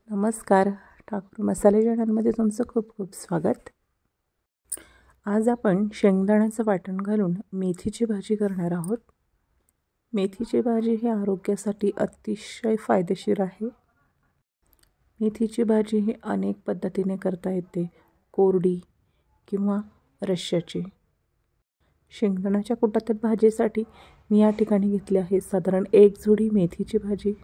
नमस्कार. ठाकूर मसाले चॅनलमध्ये तुमचं खूप खूप स्वागत. आज आपण शेंगदाण्याचं वाटण घालून मेथीची भाजी करणार आहोत. मेथीची भाजी ही आरोग्यासाठी अतिशय फायदेशीर आहे. मेथीची भाजी ही अनेक पद्धतीने करता येते, कोरडी किंवा रश्श्याची. शेंगदाण्याच्या कुटातील भाजीसाठी मी या ठिकाणी घेतली आहे साधारण 1 जुडी मेथीची भाजी.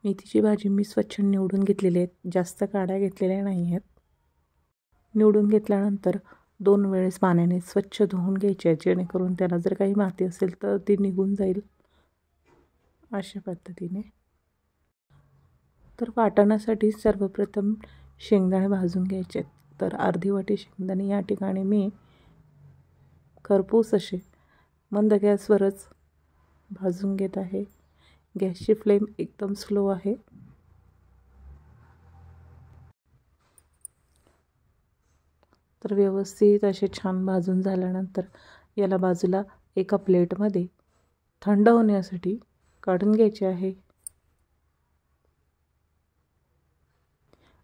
मेथीची भाजी मी स्वच्छ निवडून घेतलेली आहे, जास्त काड्या घेतलेल्या नाही आहेत. निवडून घेतल्यानंतर 2 वेळेस पाण्याने स्वच्छ धुवून घ्यायची आहे, जेणेकरून त्याला जर काही माती असेल तर ती निघून जाईल अशा पद्धतीने. तर वाटणासाठी सर्वप्रथम शेंगदाणे भाजून घ्यायचे आहेत. तर अर्धी वाटी शेंगदाणे या ठिकाणी मी खरपूस असे मंद गॅसवरच भाजून घेत आहे. गॅसची फ्लेम एकदम स्लो आहे. तर व्यवस्थित असे छान भाजून झाल्यानंतर याला बाजूला एका प्लेटमध्ये थंड होण्यासाठी काढून घ्यायचे आहे.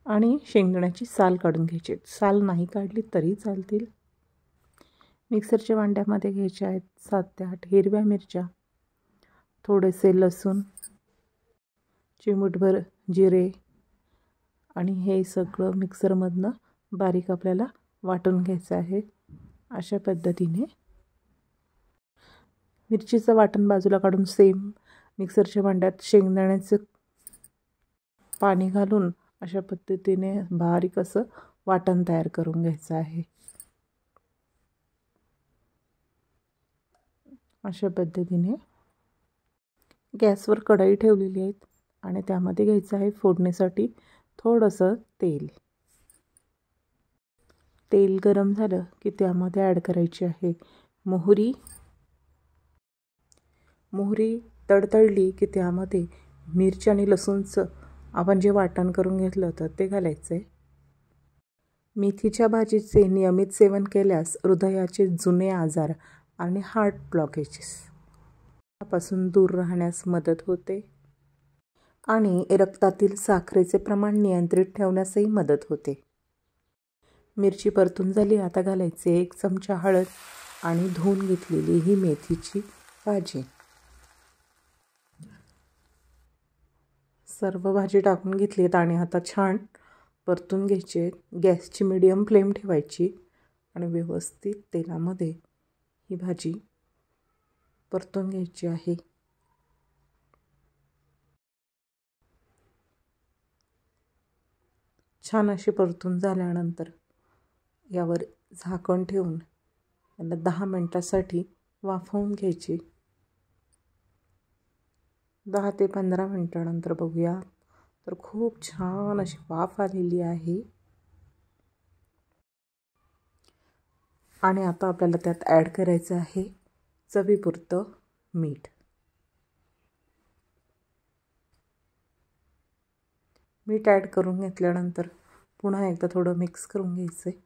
आणि शेंगदाण्याची साल काढून घ्यायची. साल नाही काढली तरी चालतील. मिक्सरच्या भांड्यामध्ये घ्यायच्या आहेत 7 ते 8 हिरव्या मिरच्या, थोडेसे लसूण, चिमूटभर जिरे आणि हे सगळं मिक्सरमधनं बारीक आपल्याला वाटून घ्यायचं आहे. अशा पद्धतीने मिरचीचं वाटण बाजूला काढून सेम मिक्सरच्या भांड्यात शेंगदाण्याचं पाणी घालून अशा पद्धतीने बारीक असं वाटण तयार करून घ्यायचं आहे. अशा पद्धतीने गॅसवर कढई ठेवलेली आहे आणि त्यामध्ये घ्यायचं आहे फोडणीसाठी थोडंसं तेल. तेल गरम झालं की त्यामध्ये ॲड करायची आहे मोहरी. मोहरी तडतडली की त्यामध्ये मिरची आणि लसूणचं आपण जे वाटण करून घेतलं होतं ते घालायचं आहे. मेथीच्या भाजीचे नियमित सेवन केल्यास हृदयाचे जुने आजार आणि हार्ट ब्लॉकेजेस पासून दूर राहण्यास मदत होते आणि रक्तातील साखरेचे प्रमाण नियंत्रित ठेवण्यासही मदत होते. मिरची परतून झाली. आता घालायचे 1 चमचा हळद आणि धुवून घेतलेली ही मेथीची भाजी. सर्व भाजी टाकून घेतलीत आणि आता छान परतून घ्यायचे. गॅसची मीडियम फ्लेम ठेवायची आणि व्यवस्थित तेलामध्ये ही भाजी परतून घ्यायची आहे. छान अशी परतून झाल्यानंतर यावर झाकण ठेवून याला 10 मिनिटासाठी वाफवून घ्यायची. 10 ते 15 मिनिटानंतर बघूया तर खूप छान अशी वाफ आलेली आहे. आणि आता आपल्याला त्यात ॲड करायचं आहे चवीपुरतं मीठ. मीठ ॲड करून घेतल्यानंतर पुन्हा एकदा थोडं मिक्स करून घ्यायचं आहे.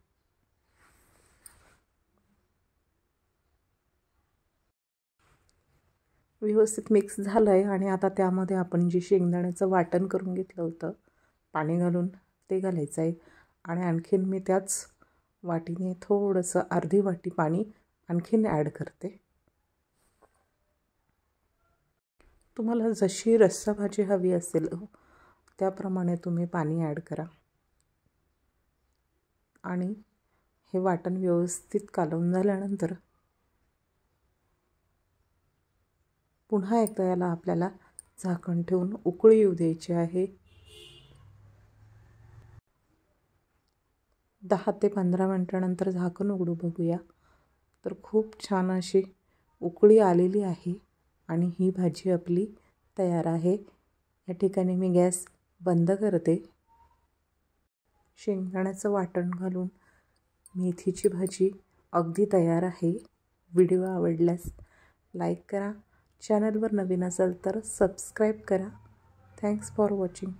व्यवस्थित मिक्स झालं आहे आणि आता त्यामध्ये आपण जे शेंगदाण्याचं वाटण करून घेतलं होतं पाणी घालून ते घालायचं आहे. आणि आणखीन मी त्याच वाटीने थोडंसं अर्धी वाटी पाणी आणखीन ॲड करते. तुम्हाला जशी रस्सा भाजी हवी असेल त्याप्रमाणे तुम्ही पाणी ॲड करा. आणि हे वाटण व्यवस्थित कालवून झाल्यानंतर पुन्हा एकदा याला आपल्याला झाकण ठेवून उकळी येऊ द्यायची आहे. 10 ते 15 मिनिटानंतर झाकण उघडू बघूया तर खूप छान अशी उकळी आलेली आहे आणि ही भाजी आपली तयार आहे. या ठिकाणी मी गॅस बंद करते. शेंगदाण्याचं वाटण घालून मेथीची भाजी अगदी तयार आहे. व्हिडिओ आवडल्यास लाईक करा. चॅनलवर नवीन असाल तर सबस्क्राईब करा. Thanks for watching.